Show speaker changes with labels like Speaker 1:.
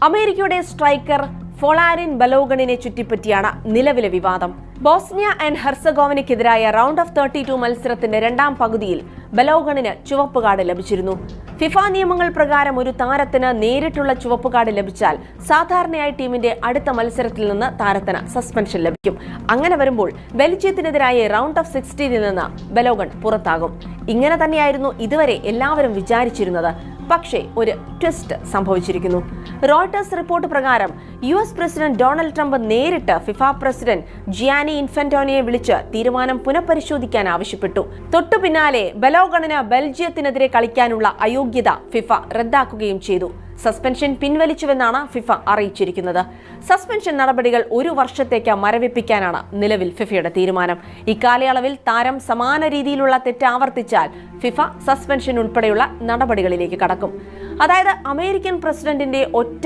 Speaker 1: അമേരിക്കയുടെ സ്ട്രൈക്കർ ഫൊളാരിൻ ബലോഗണിനെ ചുറ്റിപ്പറ്റിയാണ് നിലവിലെ വിവാദം. ബോസ്നിയ ആൻഡ് ഹെർസഗോവിനയ്ക്കെതിരായ റൗണ്ട് ഓഫ് 32 മത്സരത്തിന്റെ രണ്ടാം പകുതിയിൽ ബലോഗണിന് ചുവപ്പ് കാർഡ് ലഭിച്ചിരുന്നു. ഫിഫ നിയമങ്ങൾ പ്രകാരം ഒരു താരത്തിന് നേരിട്ടുള്ള ചുവപ്പ് കാർഡ് ലഭിച്ചാൽ സാധാരണയായി ടീമിന്റെ അടുത്ത മത്സരത്തിൽ നിന്ന് താരത്തിന് സസ്പെൻഷൻ ലഭിക്കും. അങ്ങനെ വരുമ്പോൾ ബെൽജിയത്തിനെതിരായ റൗണ്ട് ഓഫ് 16 നിന്ന് ബലോഗൺ പുറത്താകും. ഇങ്ങനെ തന്നെയായിരുന്നു ഇതുവരെ എല്ലാവരും വിചാരിച്ചിരുന്നത്. പക്ഷേ ഒരു ട്വിസ്റ്റ് സംഭവിച്ചിരിക്കുന്നു. റോയിട്ടേഴ്സ് റിപ്പോർട്ട് പ്രകാരം US പ്രസിഡന്റ് ഡൊണാൾഡ് ട്രംപ് നേരിട്ട് ഫിഫ പ്രസിഡന്റ് ജിയാനി ഇൻഫന്റോണിയെ വിളിച്ച് തീരുമാനം പുനഃപരിശോധിക്കാൻ ആവശ്യപ്പെട്ടു. തൊട്ടു പിന്നാലെ ബലോഗണിന് ബെൽജിയത്തിനെതിരെ കളിക്കാനുള്ള അയോഗ്യത ഫിഫ റദ്ദാക്കുകയും ചെയ്തു. സസ്പെൻഷൻ പിൻവലിച്ചുവെന്നാണ് ഫിഫ അറിയിച്ചിരിക്കുന്നത്. സസ്പെൻഷൻ നടപടികൾ 1 വർഷത്തേക്ക് മരവിപ്പിക്കാനാണ് നിലവിൽ ഫിഫയുടെ തീരുമാനം. ഇക്കാലയളവിൽ താരം സമാന രീതിയിലുള്ള തെറ്റ് ആവർത്തിച്ചാൽ ഫിഫ സസ്പെൻഷൻ ഉൾപ്പെടെയുള്ള നടപടികളിലേക്ക് കടക്കും. അതായത് അമേരിക്കൻ പ്രസിഡന്റിന്റെ ഒറ്റ